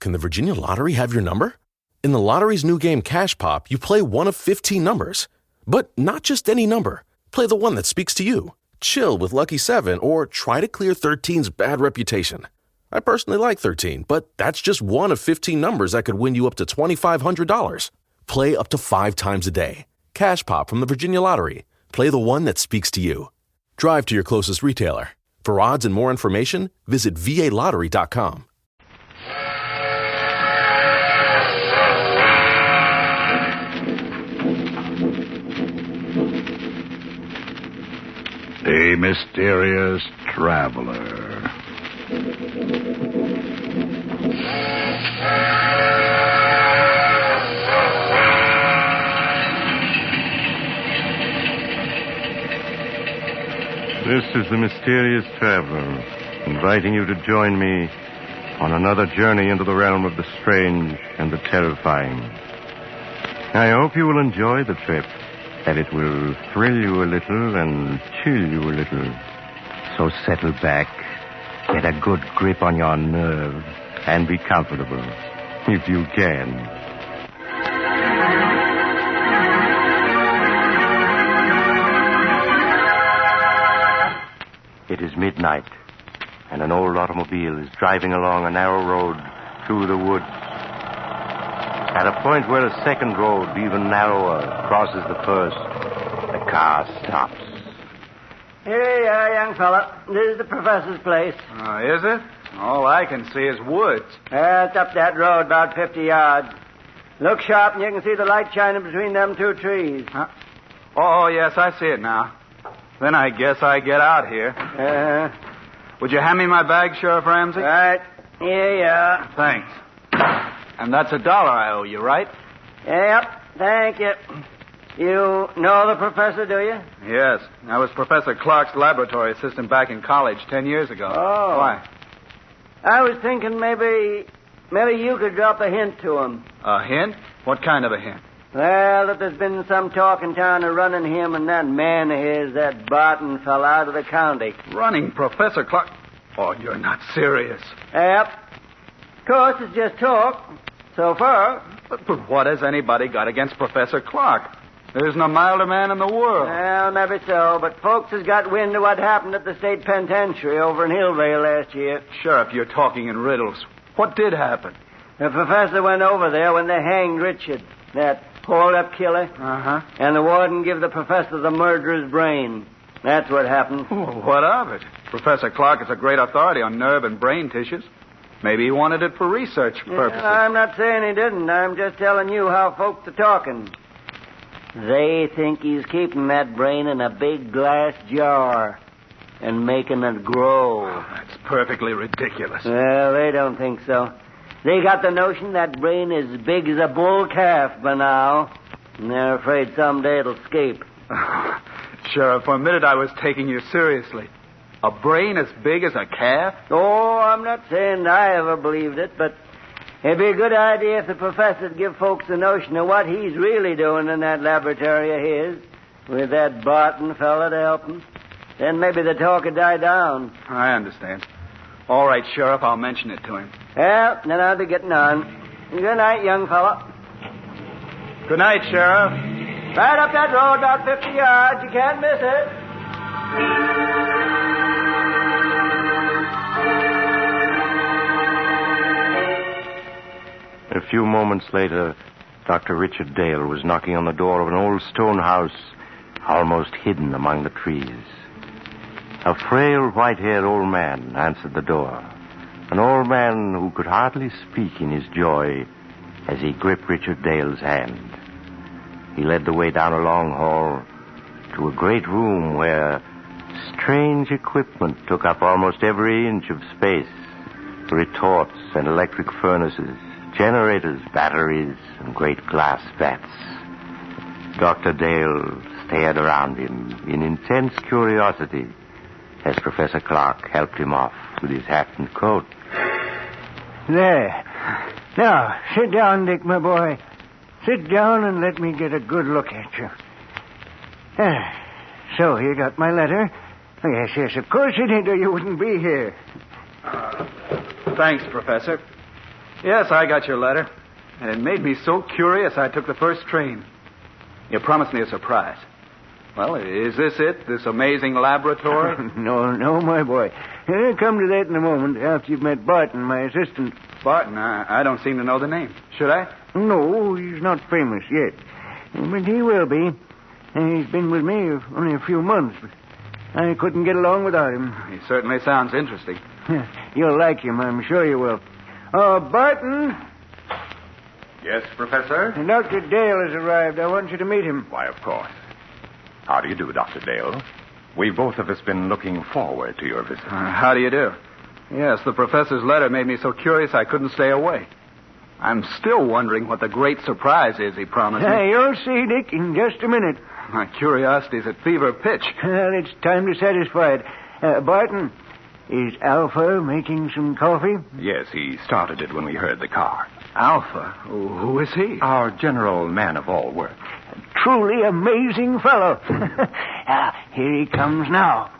Can the Virginia Lottery have your number? In the lottery's new game Cash Pop, you play one of 15 numbers. But not just any number. Play the one that speaks to you. Chill with Lucky 7 or try to clear 13's bad reputation. I personally like 13, but that's just one of 15 numbers that could win you up to $2,500. Play up to 5 times a day. Cash Pop from the Virginia Lottery. Play the one that speaks to you. Drive to your closest retailer. For odds and more information, visit VALottery.com. A mysterious traveler. This is the mysterious traveler, inviting you to join me on another journey into the realm of the strange and the terrifying. I hope you will enjoy the trip, that it will thrill you a little and chill you a little. So settle back, get a good grip on your nerve, and be comfortable, if you can. It is midnight, and an old automobile is driving along a narrow road through the woods. At a point where a second road, even narrower, crosses the first, the car stops. Here you are, young fella. This is the professor's place. Is it? All I can see is woods. It's up that road about 50 yards. Look sharp and you can see the light shining between them 2 trees. Huh? Oh, yes, I see it now. Then I guess I get out here. Would you hand me my bag, Sheriff Ramsey? Right. Here you are. Thanks. And that's $1 I owe you, right? Yep, thank you. You know the professor, do you? Yes. I was Professor Clark's laboratory assistant back in college 10 years ago. Oh. Why? I was thinking maybe you could drop a hint to him. A hint? What kind of a hint? Well, that there's been some talk in town of running him and that man of his, that Barton fell out of the county. Running Professor Clark? Oh, you're not serious. Yep. Of course, it's just talk. So far. But what has anybody got against Professor Clark? There isn't a milder man in the world. Well, maybe so, but folks has got wind of what happened at the state penitentiary over in Hillvale last year. Sheriff, you're talking in riddles. What did happen? The professor went over there when they hanged Richard, that hold-up killer. Uh-huh. And the warden gave the professor the murderer's brain. That's what happened. Well, what of it? Professor Clark is a great authority on nerve and brain tissues. Maybe he wanted it for research purposes. I'm not saying he didn't. I'm just telling you how folks are talking. They think he's keeping that brain in a big glass jar and making it grow. Oh, that's perfectly ridiculous. Well, they don't think so. They got the notion that brain is as big as a bull calf by now, and they're afraid someday it'll escape. Sheriff, for a minute I was taking you seriously. A brain as big as a calf? Oh, I'm not saying I ever believed it, but it'd be a good idea if the professor'd give folks the notion of what he's really doing in that laboratory of his, with that Barton fella to help him. Then maybe the talk would die down. I understand. All right, Sheriff, I'll mention it to him. Well, then I'll be getting on. Good night, young fella. Good night, Sheriff. Right up that road about 50 yards. You can't miss it. A few moments later, Dr. Richard Dale was knocking on the door of an old stone house almost hidden among the trees. A frail, white-haired old man answered the door. An old man who could hardly speak in his joy as he gripped Richard Dale's hand. He led the way down a long hall to a great room where strange equipment took up almost every inch of space. Retorts and electric furnaces, generators, batteries, and great glass vats. Dr. Dale stared around him in intense curiosity as Professor Clark helped him off with his hat and coat. There. Now, sit down, Dick, my boy. Sit down and let me get a good look at you. So, you got my letter? Oh, yes, of course you did, or you wouldn't be here. Thanks, Professor. Yes, I got your letter. And it made me so curious I took the first train. You promised me a surprise. Well, is this it? This amazing laboratory? No, my boy. Come to that in a moment after you've met Barton, my assistant. Barton? I don't seem to know the name. Should I? No, he's not famous yet. But he will be. He's been with me only a few months, but I couldn't get along without him. He certainly sounds interesting. You'll like him, I'm sure you will. Barton. Yes, Professor? Dr. Dale has arrived. I want you to meet him. Why, of course. How do you do, Dr. Dale? We've both of us been looking forward to your visit. How do you do? Yes, the professor's letter made me so curious I couldn't stay away. I'm still wondering what the great surprise is he promised me. You'll see, Dick, in just a minute. My curiosity's at fever pitch. Well, it's time to satisfy it. Barton, is Alpha making some coffee? Yes, he started it when we heard the car. Alpha? Who is he? Our general man of all work. Truly amazing fellow. Here he comes now.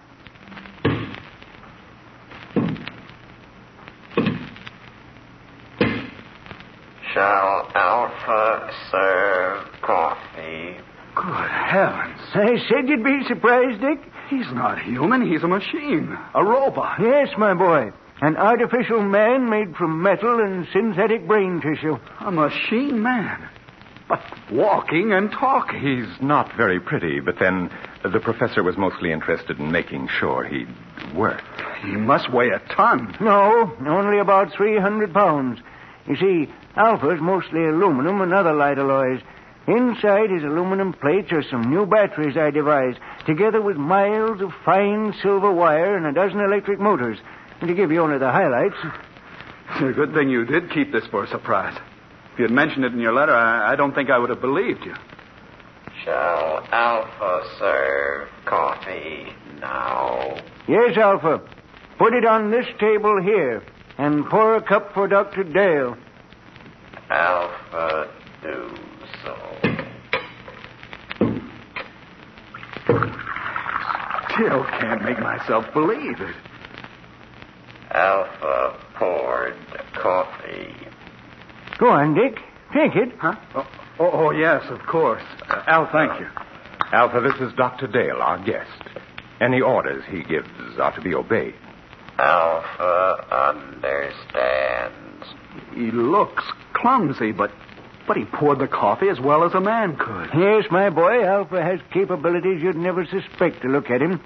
Shall Alpha serve coffee? Good heavens. I said you'd be surprised, Dick. He's not human. He's a machine. A robot. Yes, my boy. An artificial man made from metal and synthetic brain tissue. A machine man. But walking and talking. He's not very pretty, but then the professor was mostly interested in making sure he'd work. He must weigh a ton. No, only about 300 pounds. You see, Alpha's mostly aluminum and other light alloys. Inside his aluminum plates are some new batteries I devised, together with miles of fine silver wire and a dozen electric motors. And to give you only the highlights. It's a good thing you did keep this for a surprise. If you had mentioned it in your letter, I don't think I would have believed you. Shall Alpha serve coffee now? Yes, Alpha. Put it on this table here, and pour a cup for Dr. Dale. Alpha do so. Still can't make myself believe it. Alpha poured coffee. Go on, Dick. Take it. Huh? Oh, yes, of course. Al, thank you. Alpha, this is Dr. Dale, our guest. Any orders he gives are to be obeyed. Alpha understands. He looks clumsy, but he poured the coffee as well as a man could. Yes, my boy, Alpha has capabilities you'd never suspect to look at him.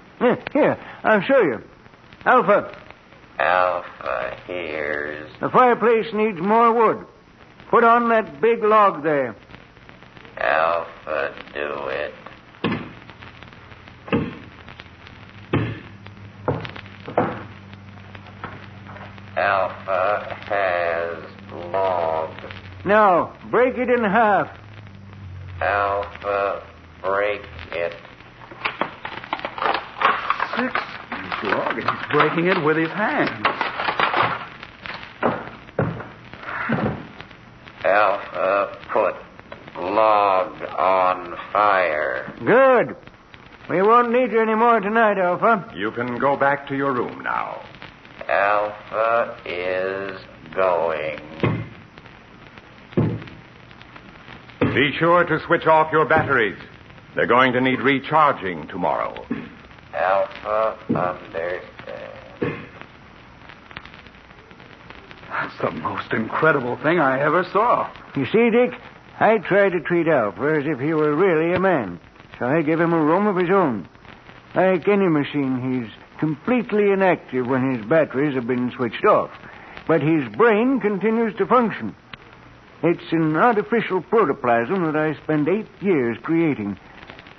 Here, I'll show you. Alpha. Alpha hears. The fireplace needs more wood. Put on that big log there. Alpha do it. Alpha has log. Now, break it in half. Alpha break it. 6-inch log, and he's breaking it with his hands. Alpha put log on fire. Good. We won't need you any more tonight, Alpha. You can go back to your room now. Alpha is going. Be sure to switch off your batteries. They're going to need recharging tomorrow. Alpha understands. That's the most incredible thing I ever saw. You see, Dick, I try to treat Alpha as if he were really a man. So I give him a room of his own. Like any machine, he's completely inactive when his batteries have been switched off. But his brain continues to function. It's an artificial protoplasm that I spent 8 years creating.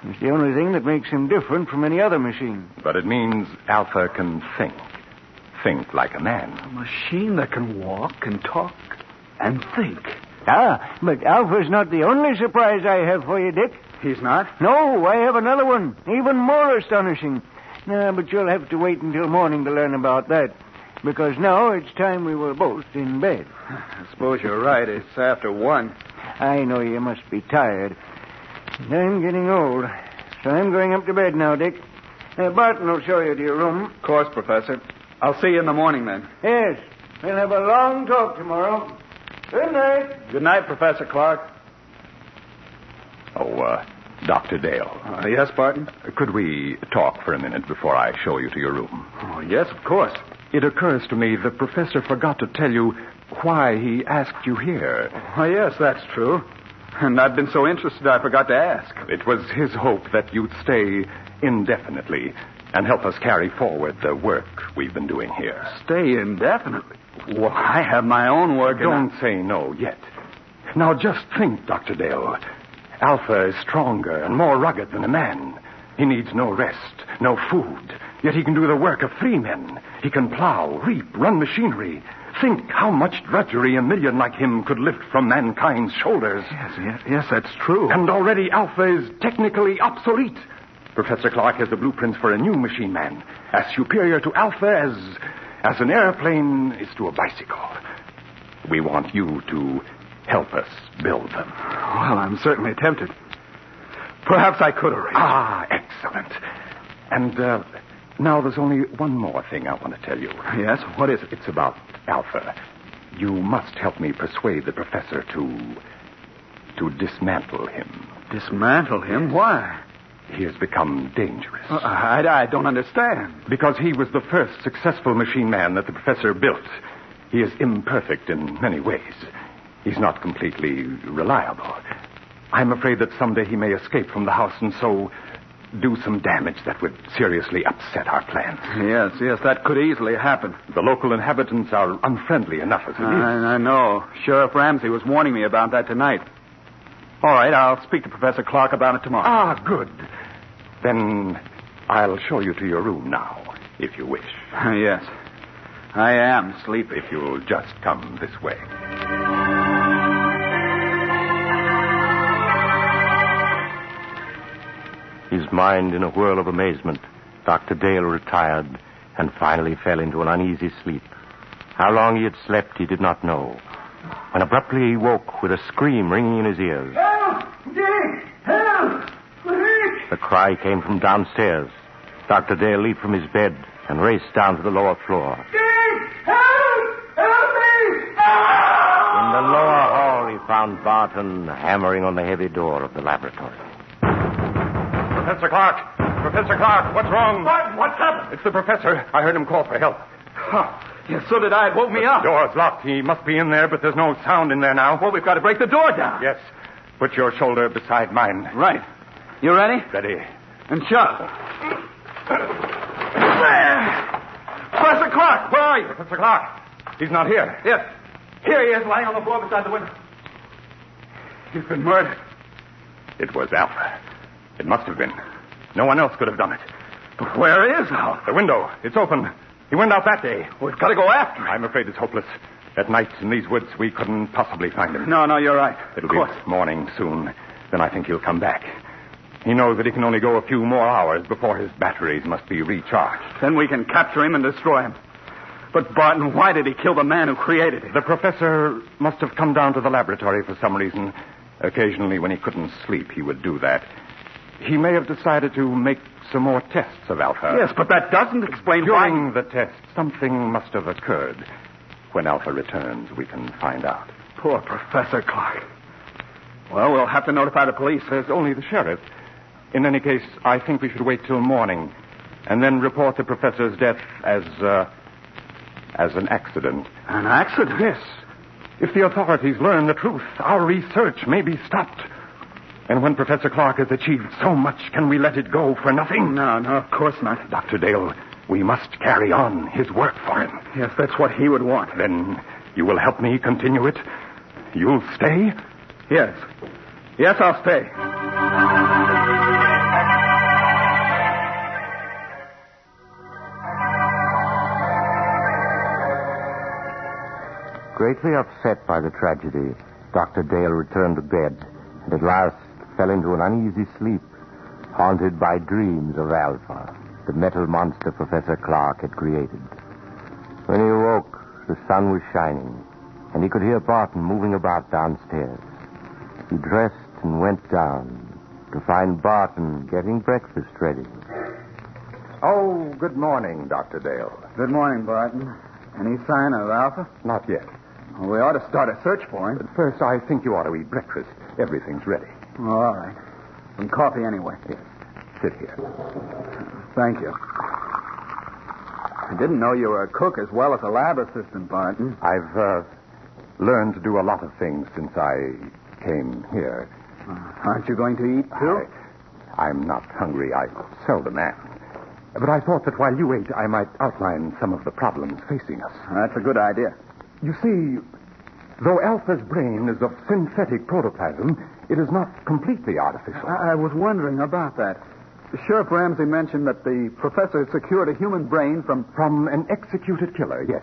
It's the only thing that makes him different from any other machine. But it means Alpha can think. Think like a man. A machine that can walk and talk and think. Ah, but Alpha's not the only surprise I have for you, Dick. He's not? No, I have another one, even more astonishing. But you'll have to wait until morning to learn about that. Because now it's time we were both in bed. I suppose you're right. It's after 1. I know you must be tired. And I'm getting old. So I'm going up to bed now, Dick. Barton will show you to your room. Of course, Professor. I'll see you in the morning then. Yes. We'll have a long talk tomorrow. Good night. Good night, Professor Clark. Oh, Dr. Dale. Yes, Barton? Could we talk for a minute before I show you to your room? Oh, yes, of course. It occurs to me the professor forgot to tell you why he asked you here. Oh, yes, that's true. And I've been so interested I forgot to ask. It was his hope that you'd stay indefinitely and help us carry forward the work we've been doing here. Stay indefinitely? Well, I have my own work. Don't say no yet. Now just think, Dr. Dale. Alpha is stronger and more rugged than a man. He needs no rest, no food. Yet he can do the work of 3 men. He can plow, reap, run machinery. Think how much drudgery a million like him could lift from mankind's shoulders. Yes, that's true. And already Alpha is technically obsolete. Professor Clark has the blueprints for a new machine man, as superior to Alpha as an airplane is to a bicycle. We want you to help us build them. Well, I'm certainly tempted. Perhaps I could arrange. Ah, excellent. And now there's only one more thing I want to tell you. Yes? What is it? It's about Alpha. You must help me persuade the professor to dismantle him. Dismantle him? Why? He has become dangerous. I don't understand. Because he was the first successful machine man that the professor built. He is imperfect in many ways. He's not completely reliable. I'm afraid that someday he may escape from the house and so do some damage that would seriously upset our plans. Yes, that could easily happen. The local inhabitants are unfriendly enough as it is. I know. Sheriff Ramsey was warning me about that tonight. All right, I'll speak to Professor Clark about it tomorrow. Ah, good. Then I'll show you to your room now, if you wish. Yes. I am sleepy. If you'll just come this way. His mind in a whirl of amazement, Dr. Dale retired and finally fell into an uneasy sleep. How long he had slept, he did not know. And abruptly he woke with a scream ringing in his ears. Help! Dick! Help! Quick! The cry came from downstairs. Dr. Dale leaped from his bed and raced down to the lower floor. Dick! Help! Help me! In the lower hall, he found Barton hammering on the heavy door of the laboratory. Professor Clark! Professor Clark, what's wrong? What's happened? It's the professor. I heard him call for help. Yes, so did I. It woke me up. The door's locked. He must be in there, but there's no sound in there now. Well, we've got to break the door down. Yes. Put your shoulder beside mine. Right. You ready? Ready. And shut. Professor Clark, where are you? Professor Clark. He's not here. Yes. Here he is, lying on the floor beside the window. He's been murdered. It was Alpha. It must have been. No one else could have done it. But where is Alpha? The window. It's open. He went out that day. We've got to go after him. I'm afraid it's hopeless. At night in these woods, we couldn't possibly find him. No, you're right. It'll be morning soon. Then I think he'll come back. He knows that he can only go a few more hours before his batteries must be recharged. Then we can capture him and destroy him. But, Barton, why did he kill the man who created him? The professor must have come down to the laboratory for some reason. Occasionally, when he couldn't sleep, he would do that. He may have decided to make some more tests of Alpha. Yes, but that doesn't explain why... During the test, something must have occurred. When Alpha returns, we can find out. Poor Professor Clark. Well, we'll have to notify the police. There's only the sheriff. In any case, I think we should wait till morning and then report the professor's death as an accident. An accident? Yes. If the authorities learn the truth, our research may be stopped. And when Professor Clark has achieved so much, can we let it go for nothing? No, of course not. Dr. Dale, we must carry on his work for him. Yes, that's what he would want. Then you will help me continue it? You'll stay? Yes. Yes, I'll stay. Greatly upset by the tragedy, Dr. Dale returned to bed and at last fell into an uneasy sleep, haunted by dreams of Alpha, the metal monster Professor Clark had created. When he awoke, the sun was shining, and he could hear Barton moving about downstairs. He dressed and went down to find Barton getting breakfast ready. Oh, good morning, Dr. Dale. Good morning, Barton. Any sign of Alpha? Not yet. Well, we ought to start a search for him. But first, I think you ought to eat breakfast. Everything's ready. Oh, all right. Some coffee anyway. Yes. Sit here. Thank you. I didn't know you were a cook as well as a lab assistant, Barton. I've learned to do a lot of things since I came here. Aren't you going to eat, too? I'm not hungry. I seldom am. But I thought that while you ate, I might outline some of the problems facing us. That's a good idea. You see, though Alpha's brain is of synthetic protoplasm, it is not completely artificial. I was wondering about that. Sheriff Ramsey mentioned that the professor had secured a human brain From an executed killer, yes.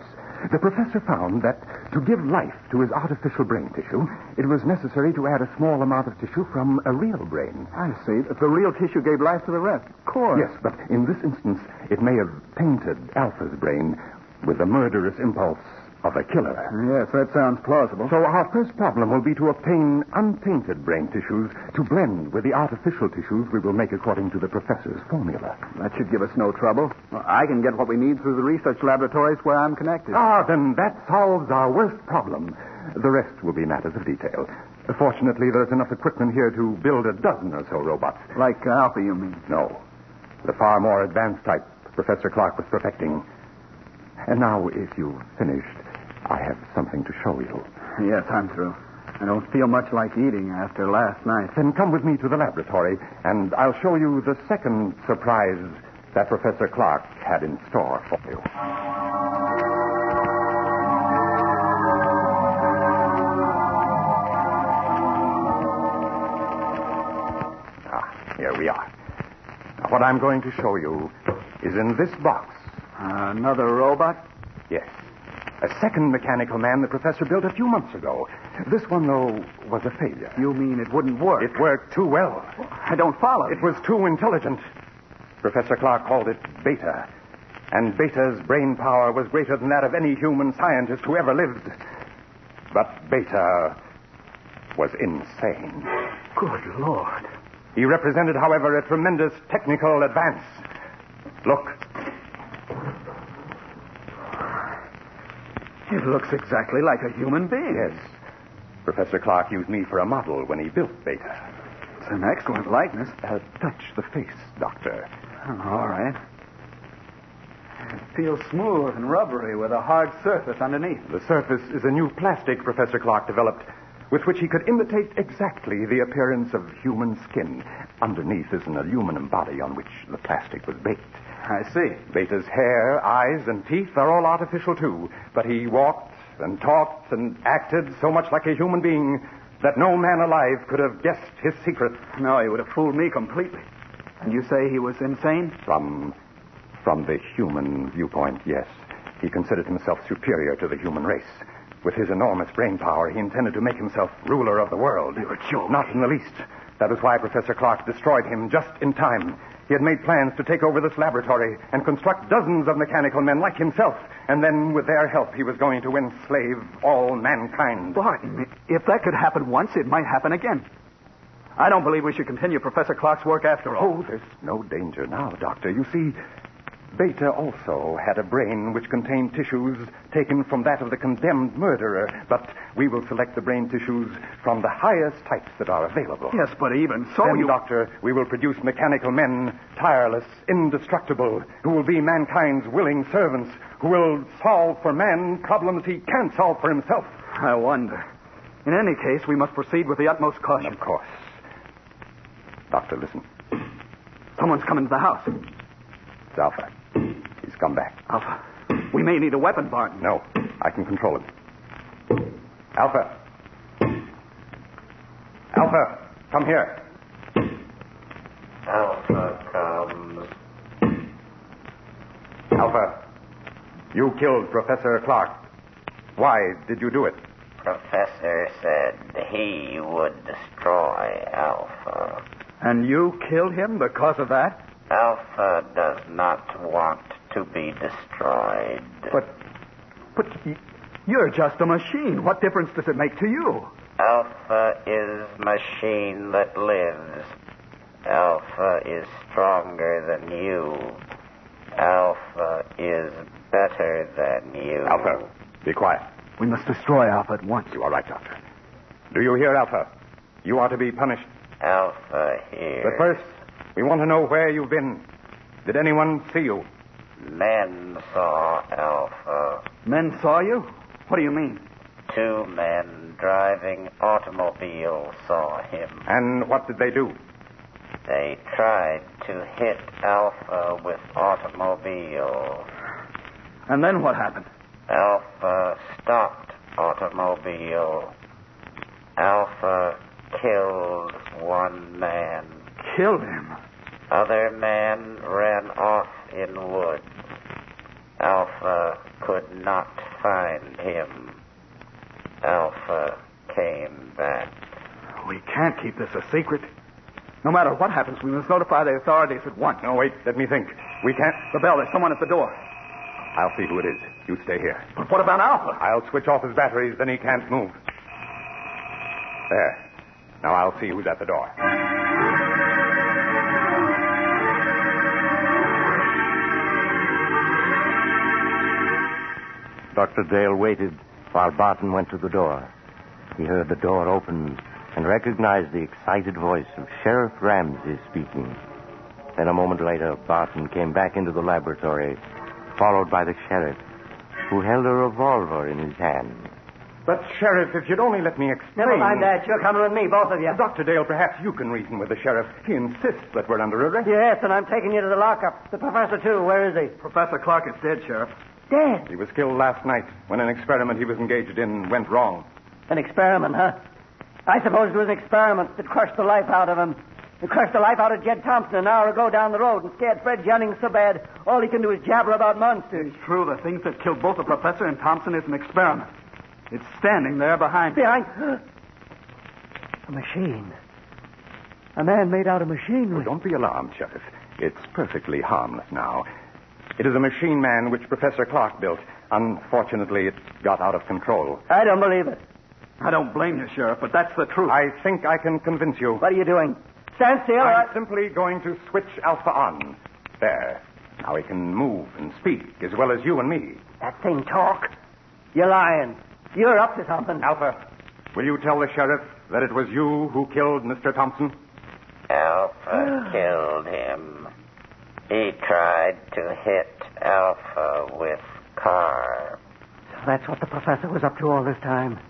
The professor found that to give life to his artificial brain tissue, it was necessary to add a small amount of tissue from a real brain. I see. If the real tissue gave life to the rest. Of course. Yes, but in this instance, it may have tainted Alpha's brain with the murderous impulse of a killer. Yes, that sounds plausible. So our first problem will be to obtain untainted brain tissues to blend with the artificial tissues we will make according to the professor's formula. That should give us no trouble. Well, I can get what we need through the research laboratories where I'm connected. Then that solves our worst problem. The rest will be matters of detail. Fortunately, there's enough equipment here to build a dozen or so robots. Like Alpha, you mean? No. The far more advanced type Professor Clark was perfecting. And now, if you've finished, I have something to show you. Yes, I'm through. I don't feel much like eating after last night. Then come with me to the laboratory, and I'll show you the second surprise that Professor Clark had in store for you. Here we are. Now, what I'm going to show you is in this box. Another robot? Yes. A second mechanical man the professor built a few months ago. This one, though, was a failure. You mean it wouldn't work? It worked too well. I don't follow. It was too intelligent. Professor Clark called it Beta. And Beta's brain power was greater than that of any human scientist who ever lived. But Beta was insane. Good Lord. He represented, however, a tremendous technical advance. Look. It looks exactly like a human being. Yes. Professor Clark used me for a model when he built Beta. It's an excellent likeness. Touch the face, Doctor. All right. It feels smooth and rubbery with a hard surface underneath. The surface is a new plastic Professor Clark developed with which he could imitate exactly the appearance of human skin. Underneath is an aluminum body on which the plastic was baked. I see. Beta's hair, eyes, and teeth are all artificial, too. But he walked and talked and acted so much like a human being that no man alive could have guessed his secret. No, he would have fooled me completely. And you say he was insane? From the human viewpoint, yes. He considered himself superior to the human race. With his enormous brain power, he intended to make himself ruler of the world. You're joking. Not in the least. That was why Professor Clark destroyed him just in time. He had made plans to take over this laboratory and construct dozens of mechanical men like himself. And then, with their help, he was going to enslave all mankind. Barton, if that could happen once, it might happen again. I don't believe we should continue Professor Clark's work after all. Oh, there's no danger now, Doctor. You see, Beta also had a brain which contained tissues taken from that of the condemned murderer, but we will select the brain tissues from the highest types that are available. Yes, but even so, then, Doctor, we will produce mechanical men, tireless, indestructible, who will be mankind's willing servants, who will solve for man problems he can't solve for himself. I wonder. In any case, we must proceed with the utmost caution. Of course. Doctor, listen. Someone's coming to the house. It's Alpha. He's come back. Alpha, we may need a weapon, Barton. No, I can control him. Alpha. Alpha, come here. Alpha comes. Alpha, you killed Professor Clark. Why did you do it? Professor said he would destroy Alpha. And you killed him because of that? Alpha does not want to be destroyed. But you're just a machine. What difference does it make to you? Alpha is machine that lives. Alpha is stronger than you. Alpha is better than you. Alpha, be quiet. We must destroy Alpha at once. You are right, Doctor. Do you hear, Alpha? You are to be punished. Alpha here. But first, we want to know where you've been. Did anyone see you? Men saw Alpha. Men saw you? What do you mean? 2 men driving automobiles saw him. And what did they do? They tried to hit Alpha with automobiles. And then what happened? Alpha stopped automobile. Alpha killed 1 man. Killed him? Other man ran off in woods. Alpha could not find him. Alpha came back. We can't keep this a secret. No matter what happens, we must notify the authorities at once. No, wait, let me think. We can't... The bell, there's someone at the door. I'll see who it is. You stay here. But what about Alpha? I'll switch off his batteries, then he can't move. There. Now I'll see who's at the door. Dr. Dale waited while Barton went to the door. He heard the door open and recognized the excited voice of Sheriff Ramsey speaking. Then a moment later, Barton came back into the laboratory, followed by the sheriff, who held a revolver in his hand. But, Sheriff, if you'd only let me explain... Never mind that. You're coming with me, both of you. Dr. Dale, perhaps you can reason with the sheriff. He insists that we're under arrest. Yes, and I'm taking you to the lockup. The professor, too. Where is he? Professor Clark is dead, Sheriff. Dead? He was killed last night when an experiment he was engaged in went wrong. An experiment, huh? I suppose it was an experiment that crushed the life out of him. It crushed the life out of Jed Thompson an hour ago down the road and scared Fred Jennings so bad all he can do is jabber about monsters. It's true. The thing that killed both the professor and Thompson is an experiment. It's standing there behind... Behind... A machine. A man made out of machinery. Oh, don't be alarmed, Sheriff. It's perfectly harmless now. It is a machine man which Professor Clark built. Unfortunately, it got out of control. I don't believe it. I don't blame you, Sheriff, but that's the truth. I think I can convince you. What are you doing? Stand still. I'm simply going to switch Alpha on. There. Now he can move and speak as well as you and me. That thing talk? You're lying. You're up to something. Alpha, will you tell the sheriff that it was you who killed Mr. Thompson? Alpha killed him. He tried to hit Alpha with car. So that's what the professor was up to all this time.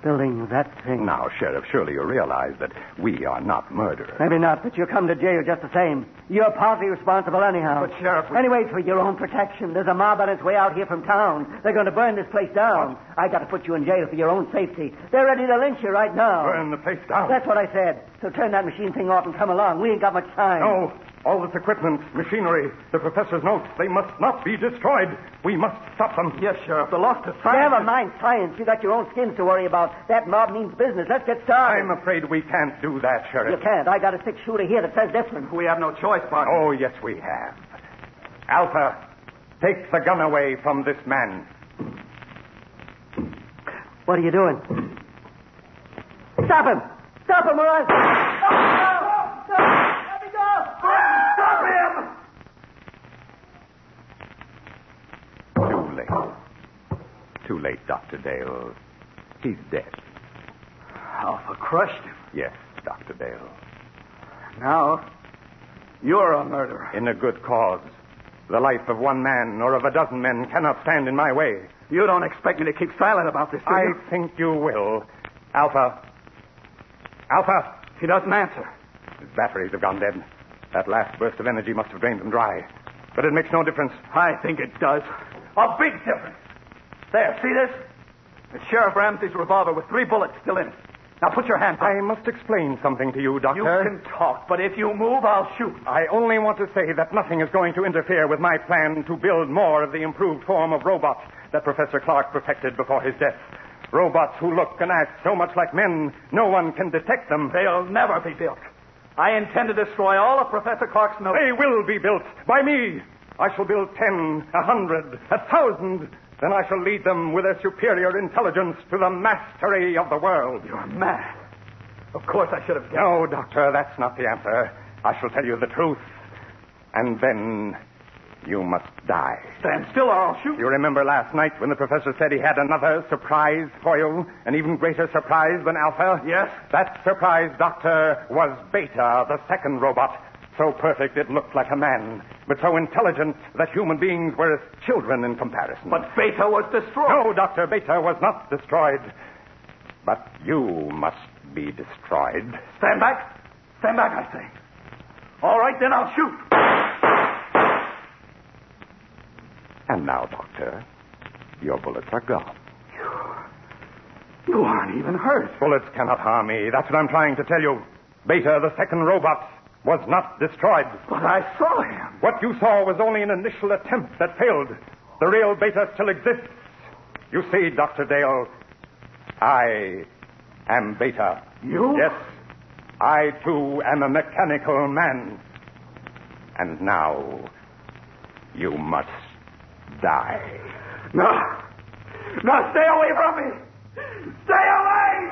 Building that thing. Now, Sheriff, surely you realize that we are not murderers. Maybe not, but you'll come to jail just the same. You're partly responsible anyhow. But, Sheriff... Anyway, it's for your own protection. There's a mob on its way out here from town. They're going to burn this place down. What? I got to put you in jail for your own safety. They're ready to lynch you right now. Burn the place down? That's what I said. So turn that machine thing off and come along. We ain't got much time. No. All this equipment, machinery, the professor's notes, they must not be destroyed. We must stop them. Yes, Sheriff, the loss to science... Never mind science. You got your own skins to worry about. That mob means business. Let's get started. I'm afraid we can't do that, Sheriff. You can't. I got a 6-shooter here that says different. We have no choice, Barton. Oh, yes, we have. Alpha, take the gun away from this man. What are you doing? Stop him! Stop him, or I'll... No! Let me go! Stop him! Too late. Too late, Dr. Dale. He's dead. Alpha crushed him. Yes, Dr. Dale. Now, you're a murderer. In a good cause. The life of one man or of a dozen men cannot stand in my way. You don't expect me to keep silent about this, do you? I think you will. Alpha. Alpha! He doesn't answer. His batteries have gone dead. That last burst of energy must have drained them dry. But it makes no difference. I think it does. A big difference. There, see this? It's Sheriff Ramsey's revolver with 3 bullets still in it. Now put your hands up. I must explain something to you, Doctor. You can talk, but if you move, I'll shoot. I only want to say that nothing is going to interfere with my plan to build more of the improved form of robots that Professor Clark perfected before his death. Robots who look and act so much like men, no one can detect them. They'll never be built. I intend to destroy all of Professor Clark's notes. They will be built by me. I shall build 10, 100, 1,000. Then I shall lead them with their superior intelligence to the mastery of the world. You're mad. Of course I should have guessed. No, Doctor, that's not the answer. I shall tell you the truth. And then You must die. Stand still or I'll shoot. You remember last night when the professor said he had another surprise for you? An even greater surprise than Alpha? Yes. That surprise, Doctor, was Beta, the second robot. So perfect it looked like a man, but so intelligent that human beings were as children in comparison. But Beta was destroyed. No, Doctor, Beta was not destroyed. But you must be destroyed. Stand back. Stand back, I say. All right, then I'll shoot. And now, Doctor, your bullets are gone. You aren't even hurt. Bullets cannot harm me. That's what I'm trying to tell you. Beta, the second robot, was not destroyed. But I saw him. What you saw was only an initial attempt that failed. The real Beta still exists. You see, Dr. Dale, I am Beta. You? Yes. I, too, am a mechanical man. And now, you must die. No. No, stay away from me. Stay away!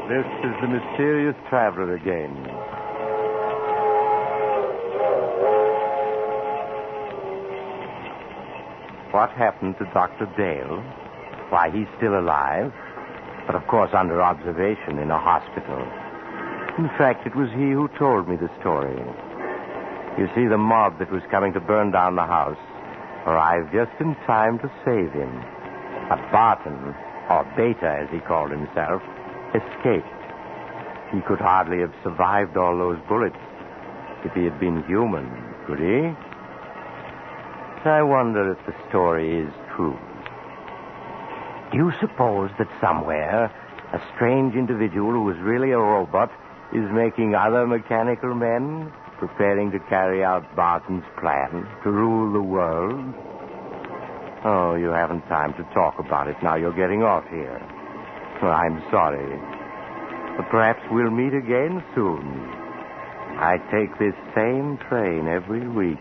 This is the mysterious traveler again. What happened to Dr. Dale? Why, he's still alive, but of course under observation in a hospital. In fact, it was he who told me the story. You see, the mob that was coming to burn down the house arrived just in time to save him. But Barton, or Beta as he called himself, escaped. He could hardly have survived all those bullets if he had been human, could he? I wonder if the story is true. Do you suppose that somewhere a strange individual who is really a robot is making other mechanical men, preparing to carry out Barton's plan to rule the world? Oh, you haven't time to talk about it now. You're getting off here. Well, I'm sorry. But perhaps we'll meet again soon. I take this same train every week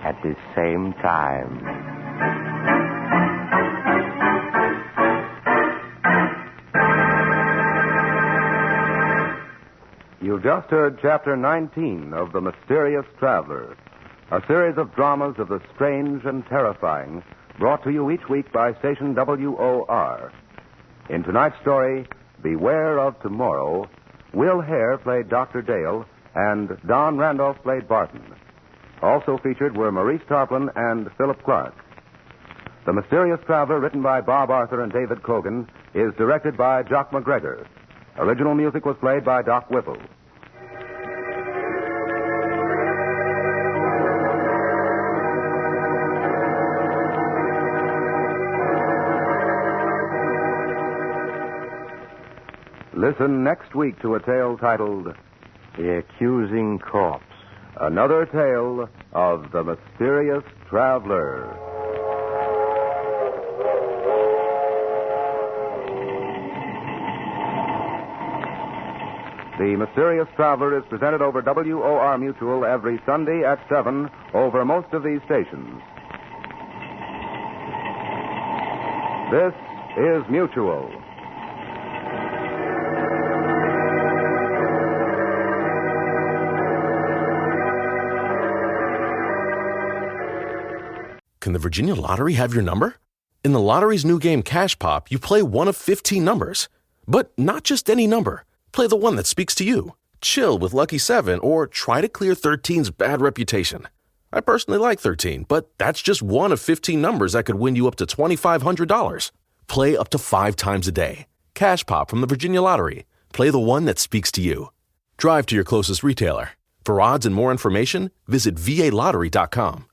at this same time. You've just heard Chapter 19 of The Mysterious Traveler, a series of dramas of the strange and terrifying brought to you each week by station WOR. In tonight's story, Beware of Tomorrow, Will Hare played Dr. Dale and Don Randolph played Barton. Also featured were Maurice Tarplin and Philip Clark. The Mysterious Traveler, written by Bob Arthur and David Kogan, is directed by Jock McGregor. Original music was played by Doc Whipple. Listen next week to a tale titled The Accusing Corpse. Another Tale of the Mysterious Traveler. The Mysterious Traveler is presented over WOR Mutual every Sunday at 7 over most of these stations. This is Mutual. Can the Virginia Lottery have your number? In the lottery's new game Cash Pop, you play one of 15 numbers. But not just any number. Play the one that speaks to you. Chill with Lucky 7 or try to clear 13's bad reputation. I personally like 13, but that's just one of 15 numbers that could win you up to $2,500. Play up to 5 times a day. Cash Pop from the Virginia Lottery. Play the one that speaks to you. Drive to your closest retailer. For odds and more information, visit VALottery.com.